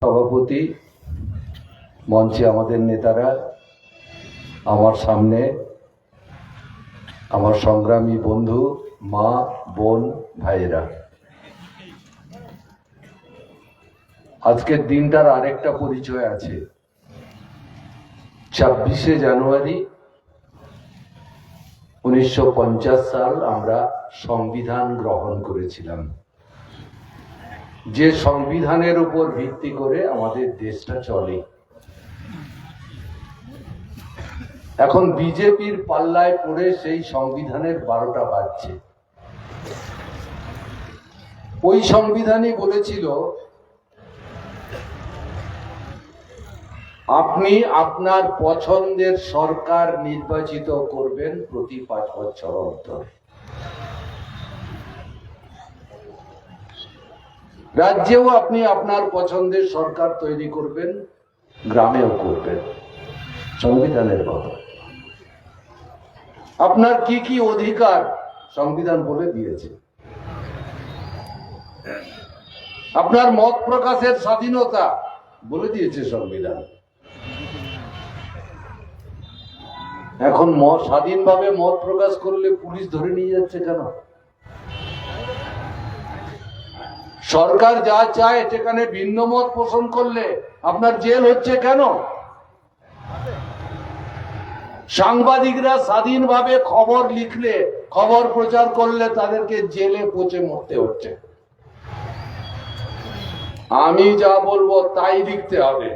সভাপতি, মঞ্চে আমাদের নেতারা, আমার সামনে আমার সংগ্রামী বন্ধু, মা, বোন, ভাইয়েরা, আজকের দিনটার আরেকটা পরিচয় আছে। 26শে জানুয়ারি 1950 সাল আমরা সংবিধান গ্রহণ করেছিলাম, যে সংবিধানের উপর ভিত্তি করে আমাদের দেশটা চলে। এখন বিজেপির পাল্লায় পড়ে সেই সংবিধানের 12টা বাজছে। ওই সংবিধানই বলেছিল, আপনি আপনার পছন্দের সরকার নির্বাচিত করবেন প্রতি 5 বছর অন্তর। রাজ্যেও আপনি আপনার পছন্দের সরকার তৈরি করবেন, গ্রামেও করবেন। সংবিধানের কথা। আপনার কি কি অধিকার সংবিধান বলে দিয়েছে। আপনার মত প্রকাশের স্বাধীনতা বলে দিয়েছে সংবিধান। এখন স্বাধীনভাবে মত প্রকাশ করলে পুলিশ ধরে নিয়ে যাচ্ছে কেন? সরকার যা চায় সেখানে ভিন্ন মত পোষণ করলে আপনার জেল হচ্ছে কেন? সাংবাদিকরা স্বাধীনভাবে খবর লিখলে, খবর প্রচার করলে তাদেরকে জেলে পচে মরতে হচ্ছে। আমি যা বলবো তাই লিখতে হবে,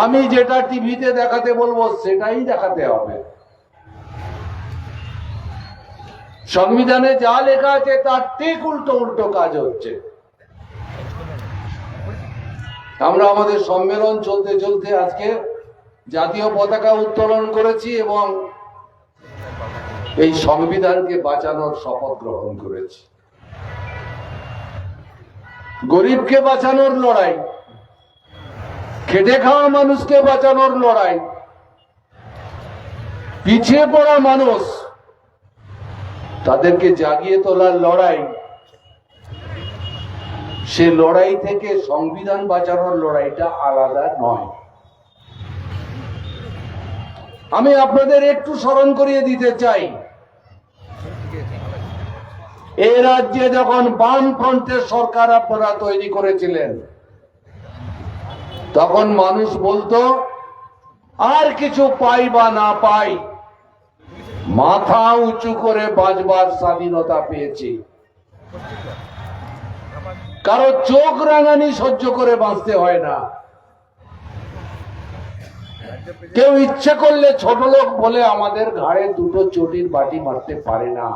আমি যেটা টিভিতে দেখাতে বলবো সেটাই দেখাতে হবে। সংবিধানে যা লেখা আছে তার ঠিক উল্টো উল্টো কাজ হচ্ছে। আমরা আমাদের সম্মেলন চলতে চলতে আজকে জাতীয় পতাকা উত্তোলন করেছি এবং এই সংবিধানকে বাঁচানোর শপথ গ্রহণ করেছি। গরিবকে বাঁচানোর লড়াই, খেটে খাওয়া মানুষকে বাঁচানোর লড়াই, পিছিয়ে পড়া মানুষ তাদেরকে জাগিয়ে তোলার লড়াই, সে লড়াই থেকে সংবিধান বাঁচানোর লড়াইটা আলাদা নয়। আমি আপনাদের একটু স্মরণ করিয়ে দিতে চাই, এই রাজ্যে যখন বাম ফ্রন্টের সরকার আপনারা তৈরি করেছিলেন, তখন মানুষ বলতো আর কিছু পাই বা না পাই, মাথা উঁচু করে বাঁচবার স্বাধীনতা পেয়েছি। কারো চোখ রাঙানি সহ্য করে বাঁচতে হয় না। কেউ ইচ্ছা করলে ছোট লোক বলে আমাদের ঘাড়ে দুটো চটির বাটি মারতে পারে না।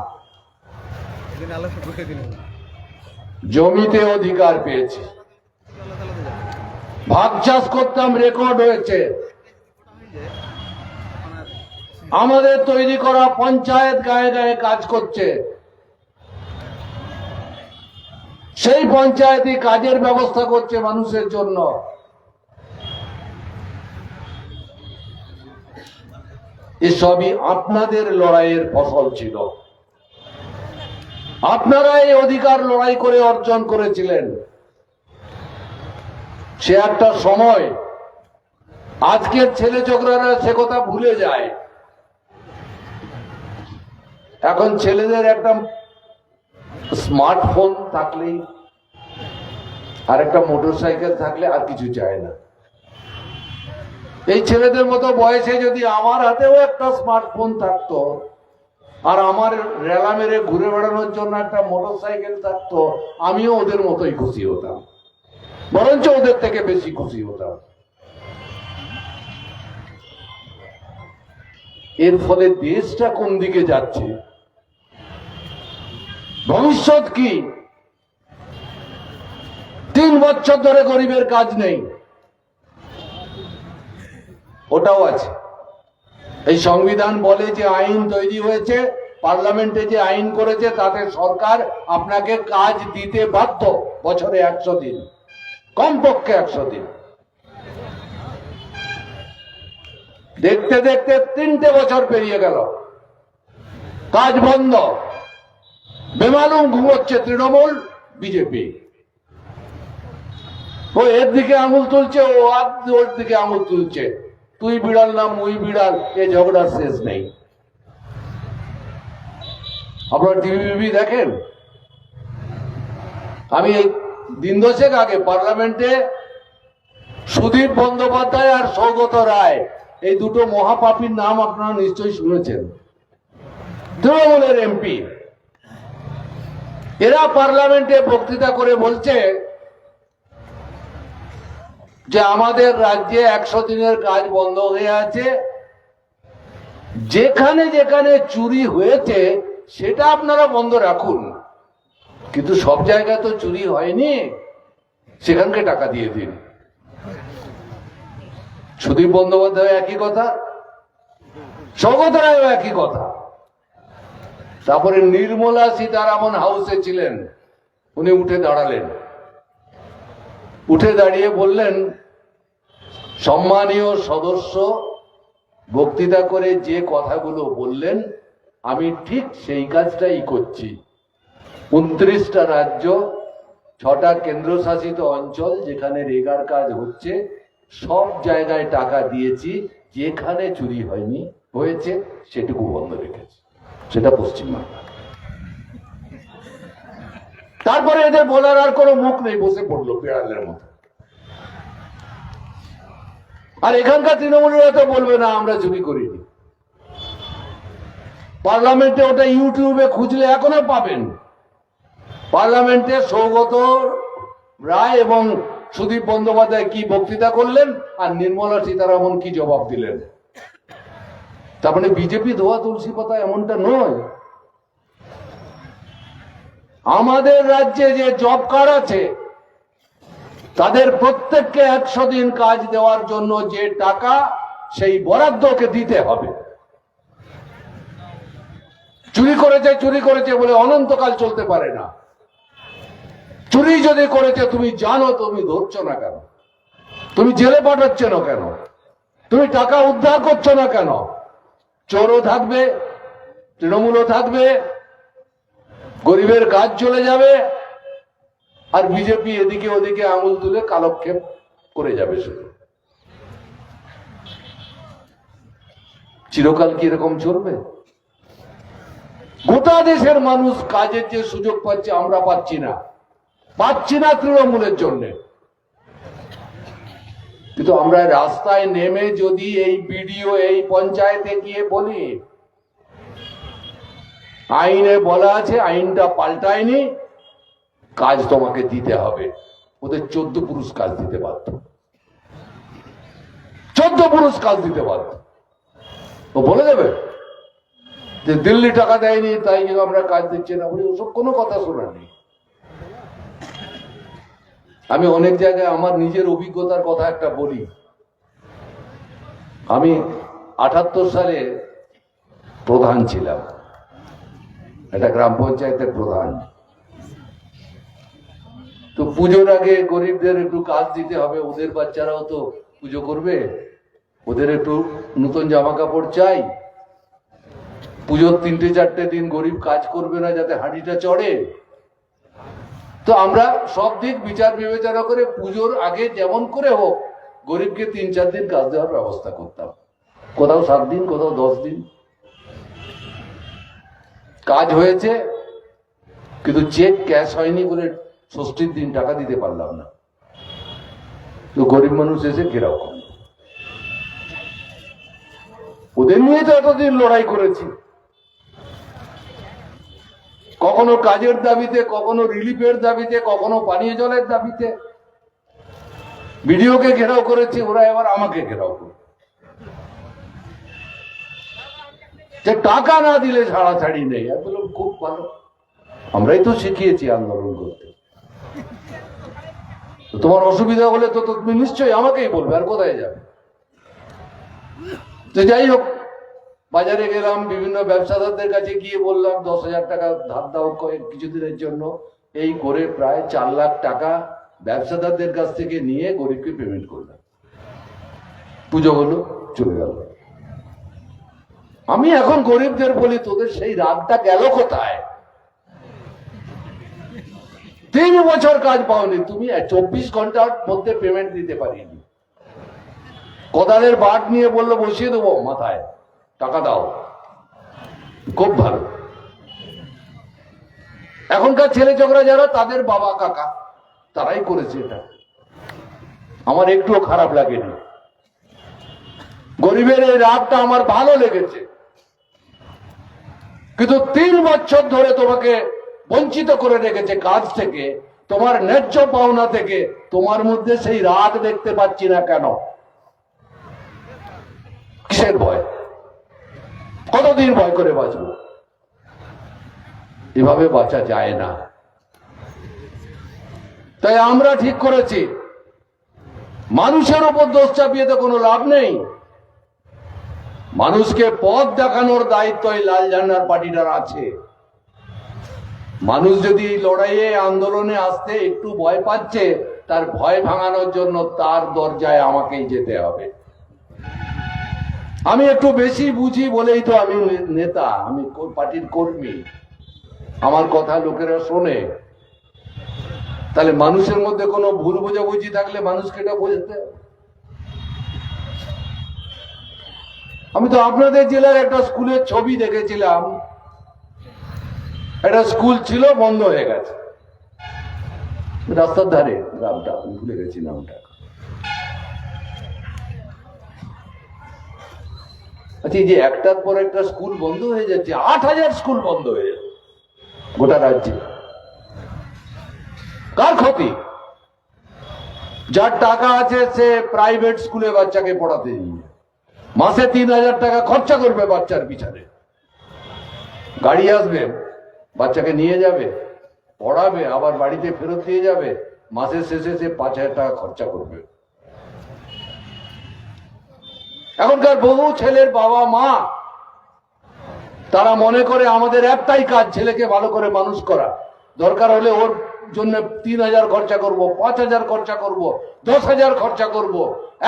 জমিতে অধিকার পেয়েছি, ভাগ চাষ করতাম, রেকর্ড হয়েছে। আমাদের তৈরি করা পঞ্চায়েত গায়ে গায়ে কাজ করছে, সেই পঞ্চায়েতই কাজের ব্যবস্থা করছে মানুষের জন্য। এসবই আপনাদের লড়াইয়ের ফসল ছিল। আপনারা এই অধিকার লড়াই করে অর্জন করেছিলেন। সে একটা সময়, আজকের ছেলে ছোকরারা সে কথা ভুলে যায়। এখন ছেলেদের একটা স্মার্টফোন থাকলেই, আর একটা মোটরসাইকেল থাকলে আর কিছু চায় না। এই ছেলেদের মতো বয়সে যদি আমার হাতেও একটা স্মার্টফোন থাকতো আর আমার রেলা মেরে ঘুরে বেড়ানোর জন্য একটা মোটরসাইকেল থাকতো, আমিও ওদের মতোই খুশি হতাম, বরঞ্চ ওদের থেকে বেশি খুশি হতাম। এর ফলে দেশটা কোন দিকে যাচ্ছে, ভবিষ্যৎ কি? 3 বছর ধরে গরিবের কাজ নেই, ওটাও আছে। এই সংবিধান বলে যে আইন তৈরি হয়েছে, পার্লামেন্টে যে আইন করেছে তাতে সরকার আপনাকে কাজ দিতে বাধ্য, বছরে 100 দিন, কমপক্ষে 100 দিন। দেখতে দেখতে 3টে বছর পেরিয়ে গেল, কাজ বন্ধ। বেমালুম ঘুমোচ্ছে তৃণমূল, বিজেপি। ও এর দিকে আঙুল তুলছে, ও ওর দিকে আঙুল তুলছে, তুই বিড়াল না মুই বিড়াল, এ ঝগড়ার শেষ নেই। আপনারা টিভি দেখেন? আমি এই দিন দশেক আগে পার্লামেন্টে সুদীপ বন্দ্যোপাধ্যায় আর সৌগত রায়, এই দুটো মহাপাপীর নাম আপনারা নিশ্চয়ই শুনেছেন, তৃণমূলের এমপি। এরা পার্লামেন্টে বক্তৃতা করে বলছে যে আমাদের রাজ্যে 100 দিনের কাজ বন্ধ হয়ে আছে, যেখানে যেখানে চুরি হয়েছে সেটা আপনারা বন্ধ রাখুন, কিন্তু সব জায়গায় তো চুরি হয়নি, সেখানকে টাকা দিয়ে দিন। সুদীপ বন্দ্যোপাধ্যায় একই কথা, সৌগত রায়ও একই কথা। তারপরে নির্মলা সীতারামন হাউসে ছিলেন, উনি উঠে দাঁড়ালেন, উঠে দাঁড়িয়ে বললেন, সম্মানীয় সদস্য বক্তৃতা করে যে কথাগুলো বললেন আমি ঠিক সেই কাজটাই করছি। 29টা রাজ্য, 6টা কেন্দ্রশাসিত অঞ্চল যেখানে রেগার কাজ হচ্ছে সব জায়গায় টাকা দিয়েছি, যেখানে চুরি হয়নি হয়েছে সেটুকু বন্ধ রেখেছি, সেটা পশ্চিমবাংলা। তারপরে এদের বলার আর কোনো মুখ নেই, বসে পড়লো বিড়ালের মতো। আর এখানকার তৃণমূলীরা তো বলবে না আমরা চুরি করিনি। পার্লামেন্টে ওটা ইউটিউবে খুঁজলে এখনো পাবেন। পার্লামেন্টে সৌগত রায় এবং সুদীপ বন্দ্যোপাধ্যায় কি বক্তৃতা করলেন আর নির্মলা সীতারামন কি জবাব দিলেন। তার মানে বিজেপি ধোয়া তুলসী পাতা এমনটা নয়। আমাদের রাজ্যে যে জব কার্ড আছে তাদের প্রত্যেককে 100 দিন কাজ দেওয়ার জন্য যে টাকা, সেই বরাদ্দকে দিতে হবে। চুরি করেছে বলে অনন্তকাল চলতে পারে না। চুরি যদি করেছে তুমি জানো, তুমি ধরছো না কেন? তুমি জেলে পাঠাচ্ছ না কেন? তুমি টাকা উদ্ধার করছো না কেন? চোরও থাকবে, তৃণমূলও থাকবে, গরিবের কাজ চলে যাবে, আর বিজেপি এদিকে ওদিকে আঙুল তুলে কালক্ষেপ করে যাবে। শুধু চিরকাল কি এরকম চলবে? গোটা দেশের মানুষ কাজের যে সুযোগ পাচ্ছে আমরা পাচ্ছি না তৃণমূলের জন্য। কিন্তু আমরা রাস্তায় নেমে যদি এই বিডিও, এই পঞ্চায়েতে গিয়ে বলি আইনে বলা আছে, আইনটা পাল্টায়নি, কাজ তোমাকে দিতে হবে, ওদের 14 পুরুষ কাজ দিতে বাধ্য, 14 পুরুষ কাজ দিতে বাধ্য। ও বলে দেবে যে দিল্লি টাকা দেয়নি তাই আমরা কাজ দিচ্ছি না, বলি ওসব কোনো কথা শোনার নেই। আমি অনেক জায়গায় আমার নিজের অভিজ্ঞতার কথা একটা বলি। আমি 78 সালে প্রধান ছিলাম, একটা গ্রাম পঞ্চায়েতের প্রধান। তো পুজোর আগে গরিবদের একটু কাজ দিতে হবে, ওদের বাচ্চারাও তো পুজো করবে, ওদের একটু নতুন জামা কাপড় চাই। পুজোর 3-4 দিন গরিব কাজ করবে না যাতে হাঁড়িটা চড়ে। তো আমরা সব দিক বিচার বিবেচনা করে পুজোর আগে যেমন করে হোক গরিবকে 3-4 দিন কাজ দেওয়ার ব্যবস্থা করতাম, কোথাও 7 দিন, কোথাও 10 দিন। কাজ হয়েছে, কিন্তু চেক ক্যাশ হয়নি বলে 6ষ্ঠীর দিন টাকা দিতে পারলাম না। তো গরিব মানুষ এসে ঘেরাও করল। ওদের নিয়ে তো এতদিন লড়াই করেছি, কখনো কাজের দাবিতে, কখনো রিলিফের দাবিতে, কখনো পানীয় জলের দাবিতে বিডিওকে ঘেরাও করেছি, ওরা এবার আমাকে ঘেরাও করে। যে টাকা না দিলে ছাড়াছাড়ি নেই। আমি বললাম খুব ভালো, আমরাই তো শিখিয়েছি আন্দোলন করতে। তোমার অসুবিধা হলে তো তুমি নিশ্চয়ই আমাকেই বলবে, আর কোথায় যাবে? তো যাই হোক, বাজারে গেলাম, বিভিন্ন ব্যবসাদারদের কাছে গিয়ে বললাম 10,000 টাকা ধার দাও কিছুদিনের জন্য। এই করে প্রায় 4 লাখ টাকা ব্যবসাদারদের কাছ থেকে নিয়ে গরিবকে পেমেন্ট করলাম। পুজো হলো, চলে গেল। আমি এখন গরিবদের বলি তোদের সেই রাগটা গেল কোথায়? 3 বছর কাজ পাওনি, তুমি 24 ঘন্টার মধ্যে পেমেন্ট দিতে পারিনি। কোদালের বাট নিয়ে বললো বসিয়ে দেবো মাথায়, টাকা দাও। খুব ভালো। এখনকার ছেলে ছোকরা যারা, তাদের বাবা কাকা তারাই করেছে এটা, আমার একটুও খারাপ লাগেনি। গরিবের এই রাগটা আমার ভালো লেগেছে। কিন্তু 3 বছর ধরে তোমাকে বঞ্চিত করে রেখেছে কাজ থেকে, তোমার ন্যায্য পাওনা থেকে। তোমার মধ্যে সেই রাগ দেখতে পাচ্ছি না কেন? কিসের ভয়? কতদিন ভয় করে বাঁচবো? এভাবে বাঁচা যায় না। তাই আমরা ঠিক করেছি, মানুষের উপর দোষ চাপিয়ে তো কোনো লাভ নেই। মানুষকে পথ দেখানোর দায়িত্ব এই লাল ঝান্ডার পার্টিটার আছে। মানুষ যদি লড়াইয়ে আন্দোলনে আসতে একটু ভয় পাচ্ছে, তার ভয় ভাঙানোর জন্য তার দরজায় আমাকেই যেতে হবে। আমি একটু বেশি বুঝি বলেই তো আমি নেতা, আমি পার্টির কর্মী, আমার কথা লোকেরা শোনে। তাহলে মানুষের মধ্যে কোনো ভুল বোঝাবুঝি থাকলে মানুষকে এটা বোঝাতে হবে। আমি তো আপনাদের জেলার একটা স্কুলের ছবি দেখেছিলাম, একটা স্কুল ছিল, বন্ধ হয়ে গেছে, রাস্তার ধারে, গ্রামটা আমি ভুলে গেছি নামটা। আচ্ছা, এই যে একটার পর একটা স্কুল বন্ধ হয়ে যাচ্ছে, 8000 স্কুল বন্ধ হয়ে যাচ্ছে গোটা রাজ্যে। কার ক্ষতি? যার টাকা আছে সে প্রাইভেট স্কুলে বাচ্চাকে পড়াতে নিয়ে মাসে 3000 টাকা খরচা করবে বাচ্চার পিছনে। গাড়ি আসবে, বাচ্চাকে নিয়ে যাবে, পড়াবে, আবার বাড়িতে ফেরত দিয়ে যাবে, মাসের শেষে সে 5000 টাকা খরচা করবে। এখনকার বহু ছেলের বাবা মা তারা মনে করে আমাদের একটাই কাজ ছেলেকে ভালো করে মানুষ করা, দরকার হলে ওর জন্য 3000 খরচা করব, 5000 খরচা করব, 10,000 খরচা করব,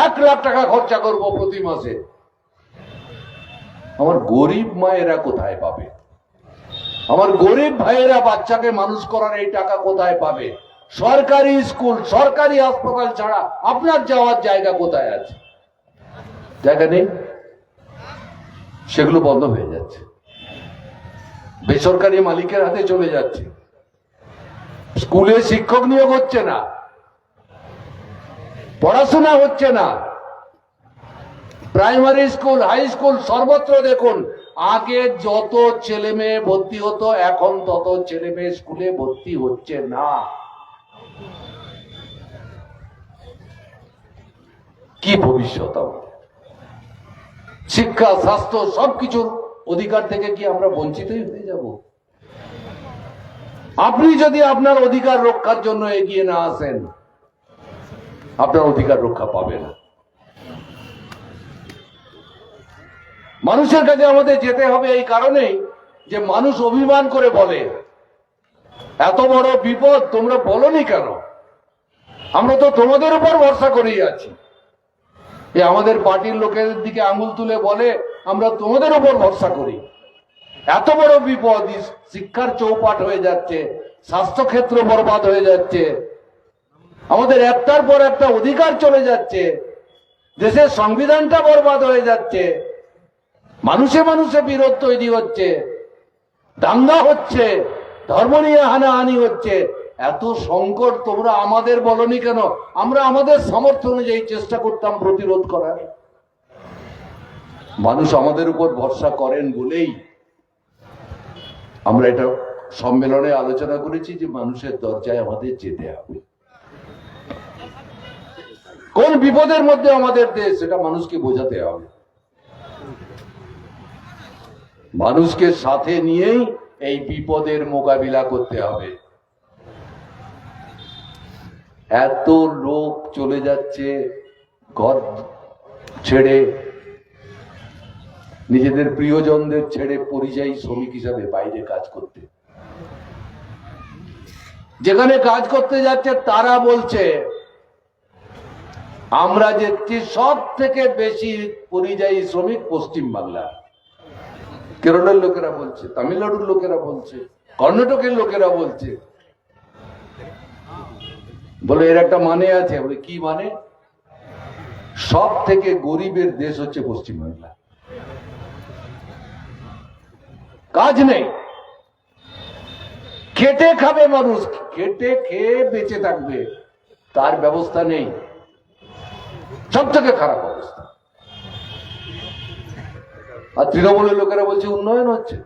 1 লাখ টাকা খরচা করব প্রতি মাসে। আমার গরিব মায়েরা কোথায় পাবে? আমার গরিব ভাইয়েরা বাচ্চাকে মানুষ করার এই টাকা কোথায় পাবে? সরকারি স্কুল, সরকারি হাসপাতাল ছাড়া আপনার যাওয়ার জায়গা কোথায় আছে? জায়গা নেই, সেগুলো বন্ধ হয়ে যাচ্ছে, বেসরকারি মালিকের হাতে চলে যাচ্ছে। স্কুলে শিক্ষক নিয়োগ হচ্ছে না, পড়াশোনা হচ্ছে না। প্রাইমারি স্কুল, হাই স্কুল, সর্বত্র দেখুন, আগে যত ছেলে মেয়ে ভর্তি হতো এখন তত ছেলে মেয়ে স্কুলে ভর্তি হচ্ছে না। কি ভবিষ্যৎ আমাদের? শিক্ষা, স্বাস্থ্য, সবকিছুর অধিকার থেকে কি আমরা বঞ্চিতই হয়ে যাব? আপনি যদি আপনার অধিকার রক্ষার জন্য এগিয়ে না আসেন, আপনার অধিকার রক্ষা পাবে না। মানুষের কাছে আমাদের যেতে হবে এই কারণেই যে মানুষ অভিমান করে বলে, এত বড় বিপদ তোমরা বলনি কেন? আমরা তো তোমাদের উপর ভরসা করেই আছি। আমাদের পার্টির লোকের দিকে আঙুল তুলে বলে, আমরা তোমাদের উপর ভরসা করি। এত বড় বিপদ, শিক্ষার চৌপাট হয়ে যাচ্ছে, স্বাস্থ্যক্ষেত্র বরবাদ হয়ে যাচ্ছে, আমাদের একটার পর একটা অধিকার চলে যাচ্ছে, দেশের সংবিধানটা বরবাদ হয়ে যাচ্ছে, মানুষে মানুষে বিরোধ তৈরি হচ্ছে, দাঙ্গা হচ্ছে, ধর্ম নিয়ে হানাহানি হচ্ছে। এত সংকট তোমরা আমাদের বলনি কেন? আমরা আমাদের সামর্থ্য অনুযায়ী চেষ্টা করতাম প্রতিরোধ করার। মানুষ আমাদের উপর ভরসা করেন বলেই আমরা এটা সম্মেলনে আলোচনা করেছি যে মানুষের দরজায় আমাদের যেতে হবে। কোন বিপদের মধ্যে আমাদের দেশ, সেটা মানুষকে বোঝাতে হবে। মানুষকে সাথে নিয়েই এই বিপদের মোকাবিলা করতে হবে। এত লোক চলে যাচ্ছে ঘর ছেড়ে, নিজেদের প্রিয়জনদের ছেড়ে পরিযায়ী শ্রমিক হিসাবে বাইরে কাজ করতে। যেখানে কাজ করতে যাচ্ছে তারা বলছে, আমরা যেতে সব থেকে বেশি পরিযায়ী শ্রমিক পশ্চিম বাংলা। কেরলের লোকেরা বলছে, তামিলনাড়ুর লোকেরা বলছে, কর্ণাটকের লোকেরা বলছে। বলে এর একটা মানে আছে। বলে কি মানে? সব থেকে গরিবের দেশ হচ্ছে পশ্চিমবাংলা। কাজ নেই, খেটে খাবে মানুষ, খেটে খেয়ে বেঁচে থাকবে, তার ব্যবস্থা নেই। সব থেকে খারাপ অবস্থা। আর তৃণমূলের লোকেরা বলছে উন্নয়ন হচ্ছে।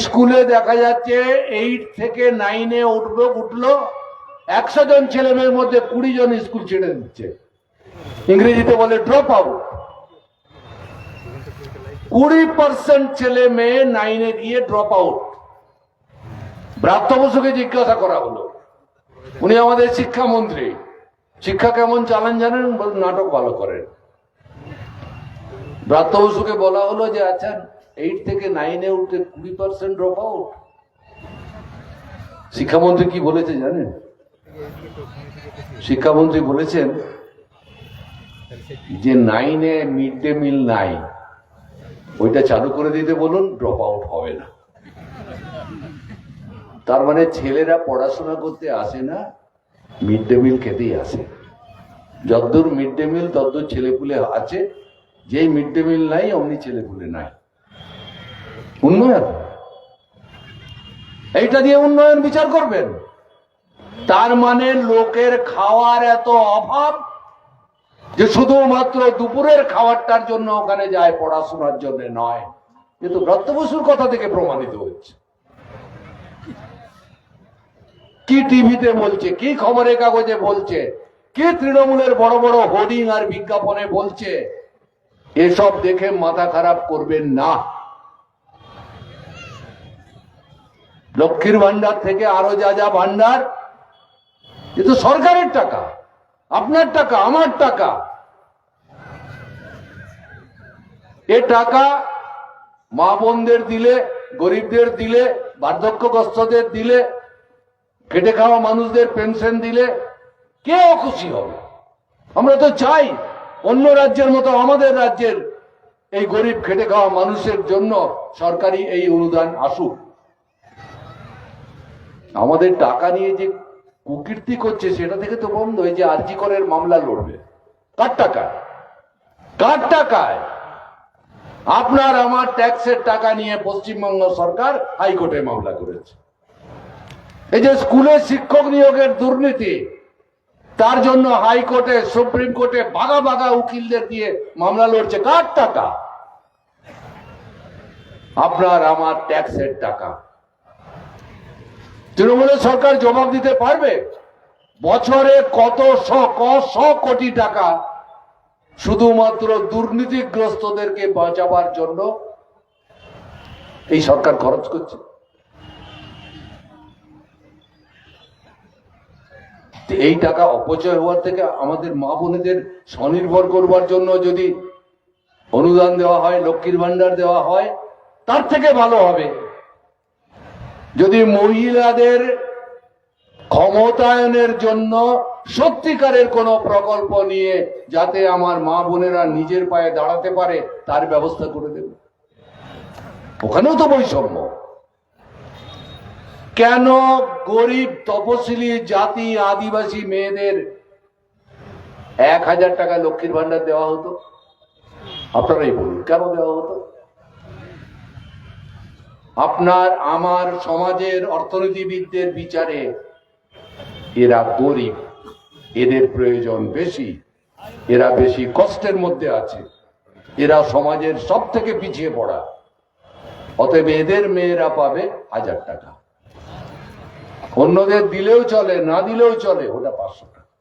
স্কুলে দেখা যাচ্ছে 8 থেকে 9-এ উঠলো 100 জন ছেলে মেয়ের মধ্যে 20 জন স্কুল ছেড়ে দিচ্ছে। ইংরেজিতে বলে ড্রপ আউট। 20% ছেলে মেয়ে 9-এ গিয়ে ড্রপ আউট। ব্রাত্য বসুকে জিজ্ঞাসা করা হলো, উনি আমাদের শিক্ষামন্ত্রী, শিক্ষা কেমন চালান জানেন? নাটক ভালো করেন। ব্রাত্য বসুকে বলা হলো যে আচ্ছা 8 থেকে 9-এ উঠে 20% ড্রপ আউট। শিক্ষামন্ত্রী কি বলেছে জানেন? শিক্ষামন্ত্রী বলেছেন যে 9-এ মিড ডে মিল নাই, ওইটা চালু করে দিতে বলুন, ড্রপ আউট হবে না। তার মানে ছেলেরা পড়াশোনা করতে আসে না, মিড ডে মিল খেতেই আসে। যতদূর মিড ডে মিল ততদূর ছেলেপুলে আছে, যেই মিড ডে মিল নাই অমনি ছেলেপুলে নাই। উন্নয়ন, এইটা দিয়ে উন্নয়ন বিচার করবেন? তার মানে লোকের খাওয়ার এত অভাব যে শুধুমাত্র দুপুরের খাবারটার জন্য ওখানে যায়, পড়াশোনার জন্য নয়। কিন্তু ব্রাত্য বসুর কথা থেকে প্রমাণিত হচ্ছে। কি টিভিতে বলছে, কি খবরের কাগজে বলছে, কি তৃণমূলের বড় বড় হোর্ডিং আর বিজ্ঞাপনে বলছে, এসব দেখে মাথা খারাপ করবেন না। লক্ষ্মীর ভান্ডার থেকে আরো যা যা ভান্ডার, এ তো সরকারের টাকা, আপনার টাকা, আমার টাকা। এ টাকা মা বোনদের দিলে, গরিবদের দিলে, বার্ধক্যগ্রস্তদের দিলে, খেটে খাওয়া মানুষদের পেনশন দিলে কে অখুশি হবে? আমরা তো চাই অন্য রাজ্যের মতো আমাদের রাজ্যের এই গরিব খেটে খাওয়া মানুষের জন্য সরকারি এই অনুদান আসুক। আমাদের টাকা নিয়ে যে কুকীর্তি করছে সেটা থেকে তো বন্ধ। এই যে আরজি করের মামলা লড়বে, কার টাকায়? কার টাকায়? আপনার আমার ট্যাক্সের টাকা নিয়ে পশ্চিমবঙ্গ সরকার হাইকোর্টে মামলা করেছে। এই যে স্কুলে শিক্ষক নিয়োগের দুর্নীতি, তার জন্য হাইকোর্টে, সুপ্রিম কোর্টে বাঘা বাঘা উকিলদের দিয়ে মামলা লড়ছে। কার টাকা? আপনার আমার ট্যাক্সের টাকা। তৃণমূলের সরকার জবাব দিতে পারবে বছরে কত শ কোটি টাকা শুধুমাত্র দুর্নীতিগ্রস্তদেরকে বাঁচাবার জন্য এই সরকার খরচ করছে। এই টাকা অপচয় হওয়ার থেকে আমাদের মা বোনেদের স্বনির্ভর করবার জন্য যদি অনুদান দেওয়া হয়, লক্ষ্মীর ভান্ডার দেওয়া হয়, তার থেকে ভালো হবে। যদি মহিলাদের ক্ষমতায়নের জন্য সত্যিকারের কোন প্রকল্প নিয়ে যাতে আমার মা বোনেরা নিজের পায়ে দাঁড়াতে পারে তার ব্যবস্থা করে দেবে। ওখানেও তো বৈষম্য। কেন গরিব তপশিলি জাতি আদিবাসী মেয়েদের 1000 টাকা লক্ষ্মীর ভান্ডার দেওয়া হতো? আপনারাই বলুন, কেন দেওয়া হতো? আপনার আমার সমাজের অর্থনীতিবিদদের বিচারে এরা গরিব, এদের প্রয়োজন বেশি, এরা বেশি কষ্টের মধ্যে আছে, এরা সমাজের সব থেকে পিছিয়ে পড়া। অতএব এদের মেয়েরা পাবে 1000 টাকা। অন্যদের দিলেও চলে, না দিলেও চলে, ওটা 500 টাকা।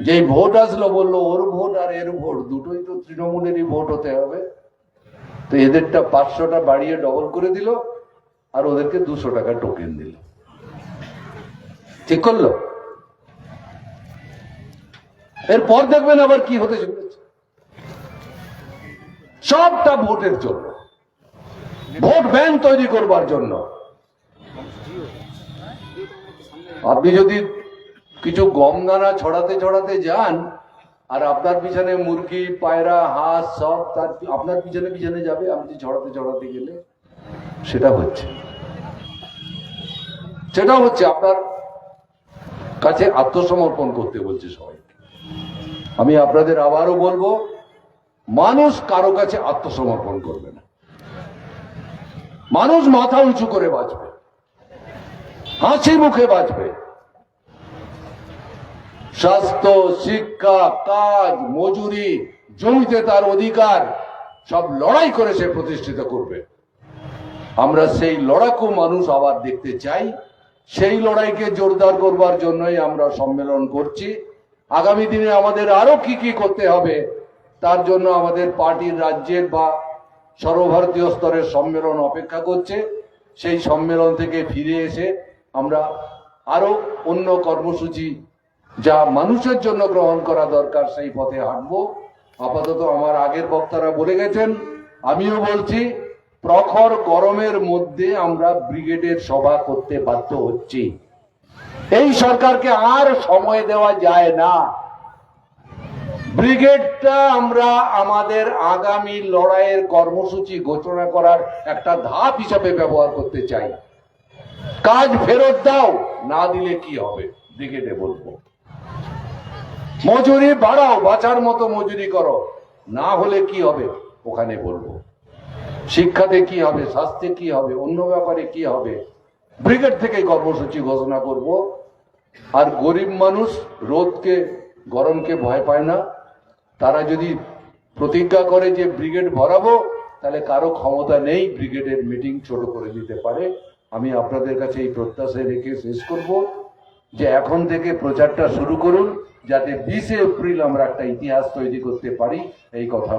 যেই ভোট আসলো বললো ওর ভোট আর এর ভোট দুটোই তো তৃণমূলেরই ভোট হতে হবে, তো এদেরটা 500টা বাড়িয়ে ডবল করে দিল আর ওদেরকে 200 টাকা টোকেন দিল। ঠিক করলো? এরপর দেখবেন আবার কি হতে চলেছে। সবটা ভোটের জন্য, ভোট ব্যাংক তৈরি করবার জন্য। আপনি যদি কিছু গম দানা ছড়াতে ছড়াতে যান আর আপনার পিছনে মুরগি, পায়রা, হাঁস সব তার আপনার পিছনে পিছনে যাবে, আপনি ছড়াতে ছড়াতে গেলে সেটা হচ্ছে। সেটা হচ্ছে আপনার কাছে আত্মসমর্পণ করতে বলছে সবাই। আমি আপনাদের আবারও বলবো, মানুষ কারো কাছে আত্মসমর্পণ করবে না। মানুষ মাথা উঁচু করে বাঁচবে, হাসি মুখে বাঁচবে। স্বাস্থ্য, শিক্ষা, কাজ, মজুরি, জমিতে তার অধিকার সব লড়াই করে সে প্রতিষ্ঠিত করবে। আমরা সেই লড়াকু মানুষ আবার দেখতে চাই। সেই লড়াইকে জোরদার করবার জন্যই আমরা সম্মেলন করছি। আগামী দিনে আমাদের আরো কি কি করতে হবে, তার জন্য আমাদের পার্টির রাজ্যের বা সর্বভারতীয় স্তরের সম্মেলন অপেক্ষা করছে। সেই সম্মেলন থেকে ফিরে এসে আমরা আরো অন্য কর্মসূচি যা মানুষের জন্য গ্রহণ করা দরকার সেই পথে হাঁটবো। আপাতত আমার আগের বক্তারা বলে গেছেন, আমিও বলছি, প্রখর গরমের মধ্যে আমরা ব্রিগেডের সভা করতে বাধ্য হচ্ছি। এই সরকারকে আর সময় দেওয়া যায় না। ব্রিগেডটা আমরা আমাদের আগামী লড়াইয়ের কর্মসূচি ঘোষণা করার একটা ধাপ হিসাবে ব্যবহার করতে চাই। কাজ ফেরত দাও, না দিলে কি হবে ব্রিগেডে বলবো। মজুরি বাড়াও, বাঁচার মতো মজুরি করো, না হলে কি হবে ওখানে বলবো। শিক্ষাতে কি হবে, স্বাস্থ্যে কি হবে, অন্য ব্যাপারে কি হবে, ব্রিগেড থেকে কর্মসূচি ঘোষণা করব। আর গরিব মানুষ রোদকে, গরমকে ভয় পায় না। তারা যদি প্রতিজ্ঞা করে যে ব্রিগেড ভরাবো, তাহলে কারো ক্ষমতা নেই ব্রিগেডের মিটিং ছোট করে দিতে পারে। আমি আপনাদের কাছে এই প্রত্যাশায় রেখে শেষ করব যে এখন থেকে প্রচারটা শুরু করুন, যাতে 20 এপ্রিল আমরা একটা ইতিহাস তৈরি করতে পারি। এই কথা